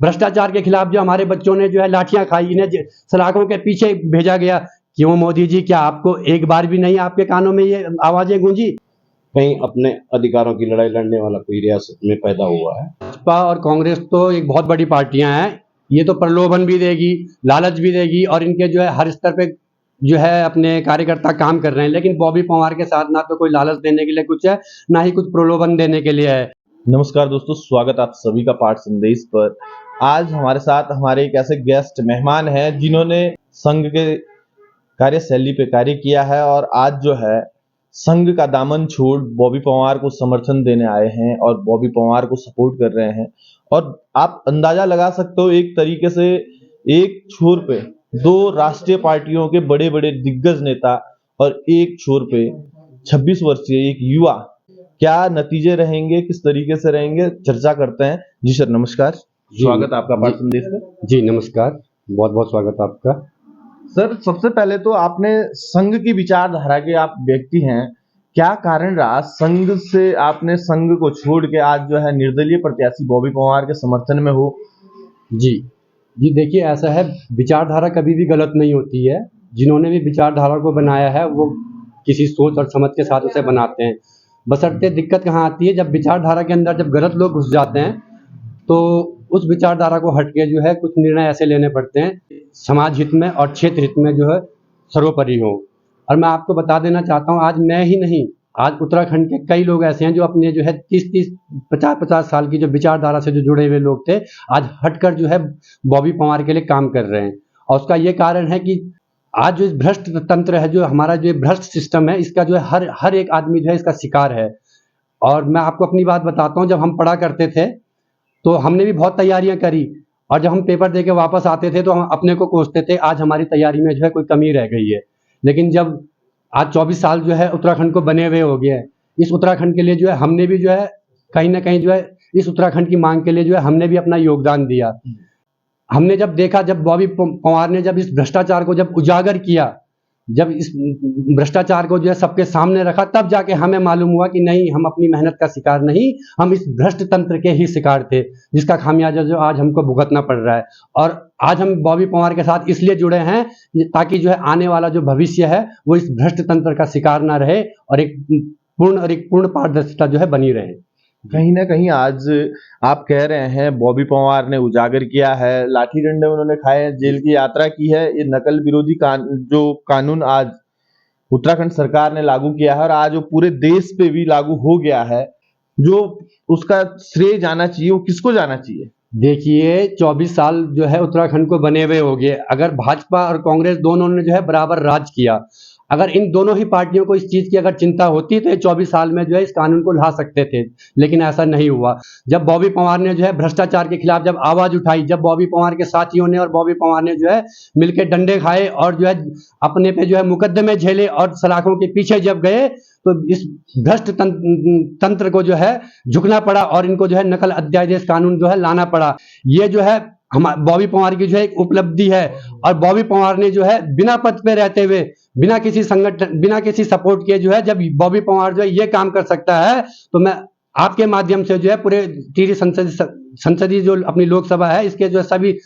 भ्रष्टाचार के खिलाफ जो हमारे बच्चों ने जो है लाठियां खाई, इन्हें सलाखों के पीछे भेजा गया। क्यों मोदी जी, क्या आपको एक बार भी नहीं आपके कानों में ये आवाजें गूंजी? कहीं अपने अधिकारों की लड़ाई लड़ने वाला कोई रियासत में पैदा हुआ है? भाजपा और कांग्रेस तो एक बहुत बड़ी पार्टियां हैं। ये तो प्रलोभन भी देगी, लालच भी देगी, और इनके जो है हर स्तर पे जो है अपने कार्यकर्ता काम कर रहे हैं। लेकिन बॉबी पवार के साथ ना तो कोई लालच देने के लिए कुछ है, ना ही कुछ प्रलोभन देने के लिए है। नमस्कार दोस्तों, स्वागत आप सभी का पाठ संदेश पर। आज हमारे साथ हमारे एक ऐसे गेस्ट मेहमान हैं जिन्होंने संघ के कार्यशैली पे कार्य किया है और आज जो है संघ का दामन छोड़ बॉबी पवार को समर्थन देने आए हैं और बॉबी पवार को सपोर्ट कर रहे हैं। और आप अंदाजा लगा सकते हो, एक तरीके से एक छोर पे दो राष्ट्रीय पार्टियों के बड़े बड़े दिग्गज नेता और एक छोर पे 26 वर्षीय एक युवा, क्या नतीजे रहेंगे, किस तरीके से रहेंगे, चर्चा करते हैं। जी सर नमस्कार, स्वागत आपका पाठ संदेश में। जी नमस्कार, बहुत बहुत स्वागत आपका। सर सबसे पहले तो आपने संघ की विचारधारा के आप व्यक्ति हैं, क्या कारण रहा संघ से आपने संघ को छोड़ के आज जो है निर्दलीय प्रत्याशी बॉबी पवार के समर्थन में हो? जी जी देखिए, ऐसा है, विचारधारा कभी भी गलत नहीं होती है। जिन्होंने भी विचारधारा को बनाया है वो किसी सोच और समझ के साथ उसे बनाते हैं। बशर्ते दिक्कत कहाँ आती है, जब विचारधारा के अंदर जब गलत लोग घुस जाते हैं तो उस विचारधारा को हट के जो है कुछ निर्णय ऐसे लेने पड़ते हैं समाज हित में और क्षेत्र हित में जो है सर्वोपरि हो। और मैं आपको बता देना चाहता हूँ, आज मैं ही नहीं, आज उत्तराखंड के कई लोग ऐसे हैं जो अपने जो है 30-30, 50-50 साल की जो विचारधारा से जो जुड़े हुए लोग थे, आज हटकर जो है बॉबी पवार के लिए काम कर रहे हैं। और उसका ये कारण है कि आज जो भ्रष्ट तंत्र है, जो हमारा जो भ्रष्ट सिस्टम है, इसका जो है हर एक आदमी जो है इसका शिकार है। और मैं आपको अपनी बात बताता हूँ, जब हम पढ़ा करते थे तो हमने भी बहुत तैयारियां करी, और जब हम पेपर दे के वापस आते थे तो हम अपने को कोसते थे आज हमारी तैयारी में जो है कोई कमी रह गई है। लेकिन जब आज 24 साल जो है उत्तराखंड को बने हुए हो गए, इस उत्तराखंड के लिए जो है हमने भी जो है कहीं ना कहीं जो है इस उत्तराखंड की मांग के लिए जो है हमने भी अपना योगदान दिया। हमने जब देखा, जब बॉबी पवार ने जब इस भ्रष्टाचार को जब उजागर किया, जब इस भ्रष्टाचार को जो है सबके सामने रखा, तब जाके हमें मालूम हुआ कि नहीं, हम अपनी मेहनत का शिकार नहीं, हम इस भ्रष्ट तंत्र के ही शिकार थे, जिसका खामियाजा जो आज हमको भुगतना पड़ रहा है। और आज हम बॉबी पवार के साथ इसलिए जुड़े हैं ताकि जो है आने वाला जो भविष्य है वो इस भ्रष्ट तंत्र का शिकार ना रहे और एक पूर्ण पारदर्शिता जो है बनी रहे। कहीं ना कहीं आज आप कह रहे हैं बॉबी पवार ने उजागर किया है, लाठी डंडे उन्होंने खाए हैं, जेल की यात्रा की है, ये नकल विरोधी जो कानून आज उत्तराखंड सरकार ने लागू किया है और आज वो पूरे देश पे भी लागू हो गया है, जो उसका श्रेय जाना चाहिए वो किसको जाना चाहिए? देखिए, 24 साल जो है उत्तराखंड को बने हुए हो गए। अगर भाजपा और कांग्रेस दोनों ने जो है बराबर राज किया, अगर इन दोनों ही पार्टियों को इस चीज की अगर चिंता होती तो 24 साल में जो है इस कानून को ला सकते थे, लेकिन ऐसा नहीं हुआ। जब बॉबी पवार ने जो है भ्रष्टाचार के खिलाफ जब आवाज उठाई, जब बॉबी पवार के साथियों ने और बॉबी पवार ने जो है मिलकर डंडे खाए और जो है अपने पे जो है मुकदमे झेले और सलाखों के पीछे जब गए, तो इस भ्रष्ट तंत्र को जो है झुकना पड़ा और इनको जो है नकल अध्यादेश कानून जो है लाना पड़ा। ये जो है हम बॉबी पवार की जो है एक उपलब्धि है। और बॉबी पवार ने जो है बिना पद पे रहते हुए, बिना किसी संगठन, बिना किसी सपोर्ट के जो है, जब बॉबी पवार जो है ये काम कर सकता है, तो मैं आपके माध्यम से जो है पूरे टिहरी संसदीय जो अपनी लोकसभा है इसके जो है सभी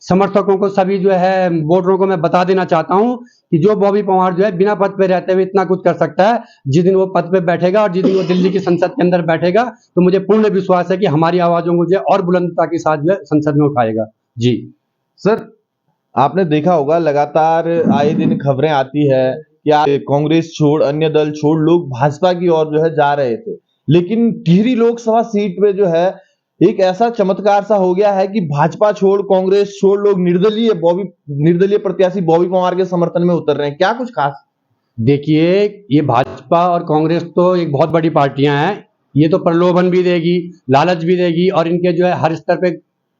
समर्थकों को, सभी जो है वोटरों को मैं बता देना चाहता हूं कि जो बॉबी पवार जो है बिना पद पे रहते हुए इतना कुछ कर सकता है, जिस दिन वो पद पे बैठेगा और जिस दिन वो दिल्ली की संसद के अंदर बैठेगा, तो मुझे पूर्ण विश्वास है कि हमारी आवाजों को जो है और बुलंदता के साथ जो है संसद में उठाएगा। जी सर, आपने देखा होगा लगातार आए दिन खबरें आती है कि कांग्रेस छोड़, अन्य दल छोड़ लोग भाजपा की ओर जो है जा रहे थे, लेकिन टिहरी लोकसभा सीट पे जो है एक ऐसा चमत्कार सा हो गया है कि भाजपा छोड़, कांग्रेस छोड़ लोग निर्दलीय प्रत्याशी बॉबी पवार के समर्थन में उतर रहे हैं, क्या कुछ खास? देखिए, ये भाजपा और कांग्रेस तो एक बहुत बड़ी पार्टियां हैं। ये तो प्रलोभन भी देगी, लालच भी देगी, और इनके जो है हर स्तर पे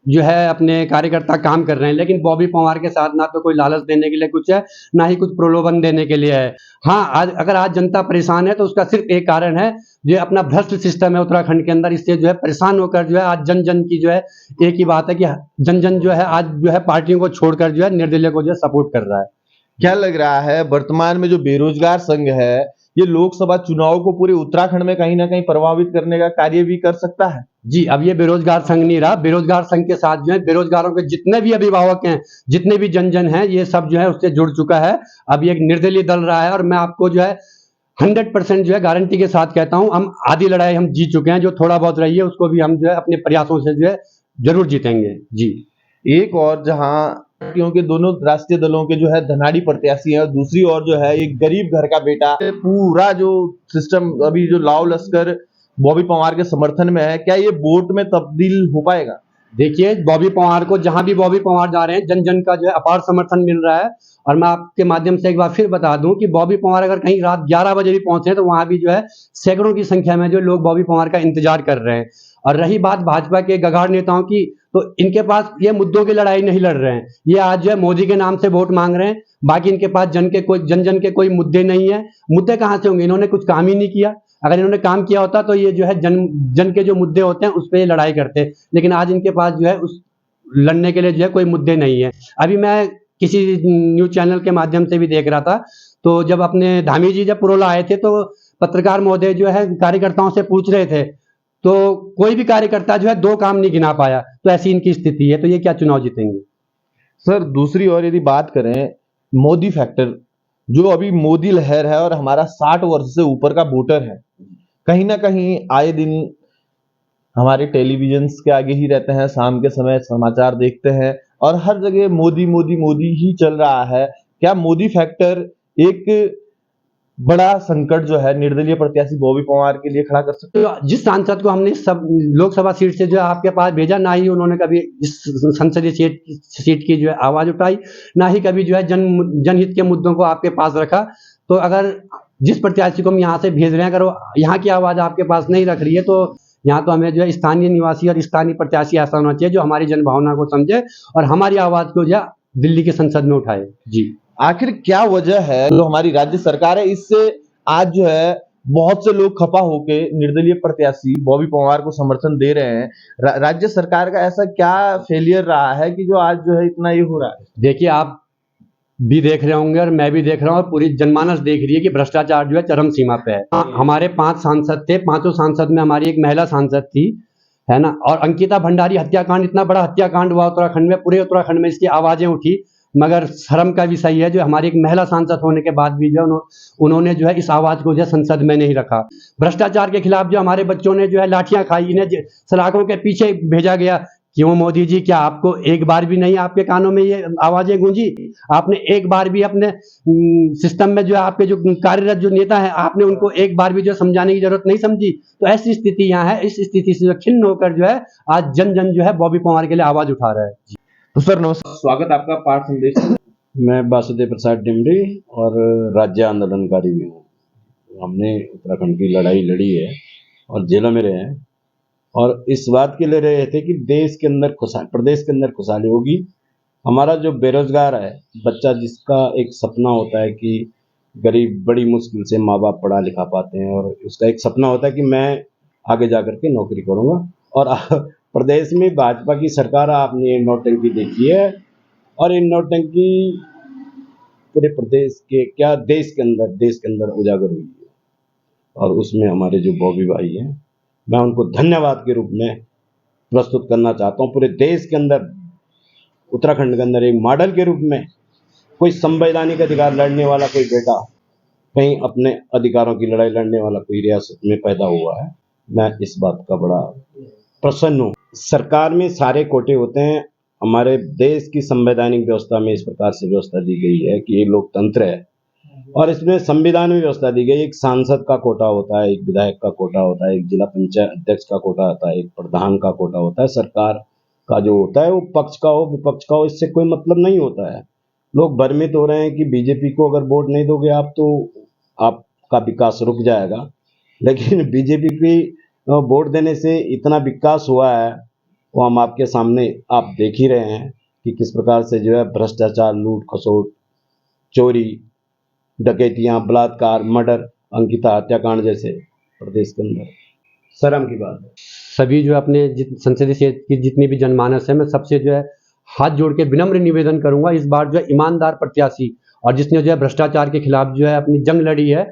जो है अपने कार्यकर्ता काम कर रहे हैं। लेकिन बॉबी पवार के साथ ना तो कोई लालच देने के लिए कुछ है, ना ही कुछ प्रलोभन देने के लिए है। हाँ, अगर आज जनता परेशान है तो उसका सिर्फ एक कारण है, जो अपना भ्रष्ट सिस्टम है उत्तराखंड के अंदर, इससे जो है परेशान होकर जो है आज जन जन की जो है एक ही बात है कि जन जन जो है आज जो है पार्टियों को छोड़कर जो है निर्दलीय को जो है सपोर्ट कर रहा है। क्या लग रहा है वर्तमान में जो बेरोजगार संघ है ये लोकसभा चुनाव को पूरे उत्तराखंड में कहीं ना कहीं प्रभावित करने का कार्य भी कर सकता है? जी, अब ये बेरोजगार संघ नहीं रहा। बेरोजगार संघ के साथ जो है बेरोजगारों के जितने भी अभिभावक हैं, जितने भी जन हैं, ये सब जो है उससे जुड़ चुका है। अब ये एक निर्दलीय दल रहा है और मैं आपको जो है 100% जो है गारंटी के साथ कहता हूं, हम आधी लड़ाई हम जीत चुके हैं। जो थोड़ा बहुत रही है उसको भी हम जो है अपने प्रयासों से जो है जरूर जीतेंगे। जी, एक और जहां क्योंकि दोनों राष्ट्रीय दलों के जो है धनाढ़ी प्रत्याशी हैं और दूसरी ओर जो है एक गरीब घर का बेटा, पूरा जो सिस्टम अभी जो लाव लश्कर बॉबी पवार के समर्थन में है, क्या ये वोट में तब्दील हो पाएगा? देखिए, बॉबी पवार को जहां भी बॉबी पवार जा रहे हैं, जन जन का जो है अपार समर्थन मिल रहा है। और मैं आपके माध्यम से एक बार फिर बता दूं कि बॉबी पवार अगर कहीं रात 11 बजे भी पहुंचे तो वहां भी जो है सैकड़ों की संख्या में जो लोग बॉबी पवार का इंतजार कर रहे हैं। और रही बात भाजपा के गगाड़ नेताओं की, तो इनके पास ये मुद्दों की लड़ाई नहीं लड़ रहे हैं। ये आज जो है मोदी के नाम से वोट मांग रहे हैं, बाकी इनके पास जन जन के कोई मुद्दे नहीं है। मुद्दे कहां से होंगे? इन्होंने कुछ काम ही नहीं किया। अगर इन्होंने काम किया होता तो ये जो है जन के जो मुद्दे होते हैं उस पर ये लड़ाई करते, लेकिन आज इनके पास जो है उस लड़ने के लिए जो है कोई मुद्दे नहीं है। अभी मैं किसी न्यूज चैनल के माध्यम से भी देख रहा था, तो जब अपने धामी जी जब पुरोला आए थे तो पत्रकार महोदय जो है कार्यकर्ताओं से पूछ रहे थे, तो कोई भी कार्यकर्ता जो है 2 काम नहीं गिना पाया। तो ऐसी इनकी स्थिति है, तो ये क्या चुनाव जीतेंगे? सर, दूसरी ओर यदि बात करें मोदी फैक्टर, जो अभी मोदी लहर है और हमारा 60 वर्ष से ऊपर का वोटर है, कहीं ना कहीं आए दिन हमारे टेलीविजन के आगे ही रहते हैं, शाम के समय समाचार देखते हैं और हर जगह मोदी मोदी मोदी ही चल रहा है। क्या मोदी फैक्टर एक बड़ा संकट जो है निर्दलीय प्रत्याशी बॉबी पवार के लिए खड़ा कर सकते हैं? तो जिस सांसद को हमने सब लोकसभा सीट से जो है आपके पास भेजा, ना ही उन्होंने कभी इस संसदीय सीट की जो है आवाज उठाई, ना ही कभी जो है जनहित के मुद्दों को आपके पास रखा। तो अगर जिस प्रत्याशी को हम यहाँ से भेज रहे हैं, अगर वो यहाँ की आवाज आपके पास नहीं रख रही है, तो यहाँ तो हमें जो है स्थानीय निवासी और स्थानीय प्रत्याशी ऐसा होना चाहिए जो हमारी जनभावना को समझे और हमारी आवाज को जो है दिल्ली की संसद में उठाए। जी, आखिर क्या वजह है जो हमारी राज्य सरकार है, इससे आज जो है बहुत से लोग खफा होके निर्दलीय प्रत्याशी बॉबी पवार को समर्थन दे रहे हैं? राज्य सरकार का ऐसा क्या फेलियर रहा है कि जो आज जो है इतना ये हो रहा है? देखिए, आप भी देख रहे होंगे और मैं भी देख रहा हूँ और पूरी जनमानस देख रही है कि भ्रष्टाचार जो है चरम सीमा पे है। हमारे 5 सांसद थे, 5 सांसद में हमारी एक महिला सांसद थी, है ना। और अंकिता भंडारी हत्याकांड, इतना बड़ा हत्याकांड हुआ उत्तराखंड में, पूरे उत्तराखंड में इसकी आवाजें उठी, मगर शर्म का विषय है जो हमारी एक महिला सांसद होने के बाद भी जो उन्होंने जो है इस आवाज को जो है संसद में नहीं रखा। भ्रष्टाचार के खिलाफ जो हमारे बच्चों ने जो है लाठियां खाई, इन्हें सलाखों के पीछे भेजा गया। क्यों मोदी जी, क्या आपको एक बार भी नहीं आपके कानों में ये आवाजें गूंजी? आपने एक बार भी अपने सिस्टम में जो है आपके जो कार्यरत जो नेता है, आपने उनको एक बार भी जो समझाने की जरूरत नहीं समझी? तो ऐसी स्थिति यहाँ है। इस स्थिति से खिन्न होकर जो है आज जन जन जो है बॉबी पवार के लिए आवाज उठा रहा है। तो सर नमस्कार, स्वागत आपका पाठ संदेश। मैं वासुदेव प्रसाद डिमरी और राज्य आंदोलनकारी भी हूँ। हमने उत्तराखंड की लड़ाई लड़ी है और जेलों में रहे हैं और इस बात के लिए रहे थे कि देश के अंदर प्रदेश के अंदर खुशहाली होगी। हमारा जो बेरोजगार है बच्चा, जिसका एक सपना होता है कि गरीब बड़ी मुश्किल से माँ बाप पढ़ा लिखा पाते हैं और उसका एक सपना होता है कि मैं आगे जा करके नौकरी करूँगा। और प्रदेश में भाजपा की सरकार, आपने ये नौटंकी देखी है और ये नौटंकी पूरे प्रदेश के क्या देश के अंदर उजागर हुई है। और उसमें हमारे जो बॉबी भाई हैं, मैं उनको धन्यवाद के रूप में प्रस्तुत करना चाहता हूँ। पूरे देश के अंदर, उत्तराखंड के अंदर एक मॉडल के रूप में कोई संवैधानिक अधिकार लड़ने वाला कोई बेटा, कहीं अपने अधिकारों की लड़ाई लड़ने वाला कोई रियासत में पैदा हुआ है। मैं इस बात का बड़ा प्रसन्न हूँ। सरकार में सारे कोटे होते हैं। हमारे देश की संवैधानिक व्यवस्था में इस प्रकार से व्यवस्था दी गई है कि ये लोकतंत्र है और इसमें संविधान में व्यवस्था दी गई। एक सांसद का कोटा होता है, एक विधायक का कोटा होता है, एक जिला पंचायत अध्यक्ष का कोटा होता है, एक प्रधान का कोटा होता है। सरकार का जो होता है वो पक्ष का हो विपक्ष का हो, इससे कोई मतलब नहीं होता है। लोग भ्रमित हो रहे हैं कि बीजेपी को अगर वोट नहीं दोगे आप तो आपका विकास रुक जाएगा, लेकिन बीजेपी की वोट देने से इतना विकास हुआ है वो हम आपके सामने आप देख ही रहे हैं कि किस प्रकार से जो है भ्रष्टाचार, लूट खसोट, चोरी, डकैतियां, बलात्कार, मर्डर, अंकिता हत्याकांड जैसे प्रदेश के अंदर शर्म की बात है। सभी जो अपने संसदीय क्षेत्र की जितनी भी जनमानस है, मैं सबसे जो है हाथ जोड़ के विनम्र निवेदन करूंगा, इस बार जो है ईमानदार प्रत्याशी और जिसने जो है भ्रष्टाचार के खिलाफ जो है अपनी जंग लड़ी है,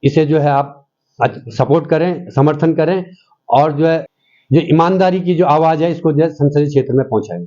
इसे जो है आप सपोर्ट करें, समर्थन करें और जो है ये ईमानदारी की जो आवाज़ है इसको जो है संसदीय क्षेत्र में पहुंचाएं।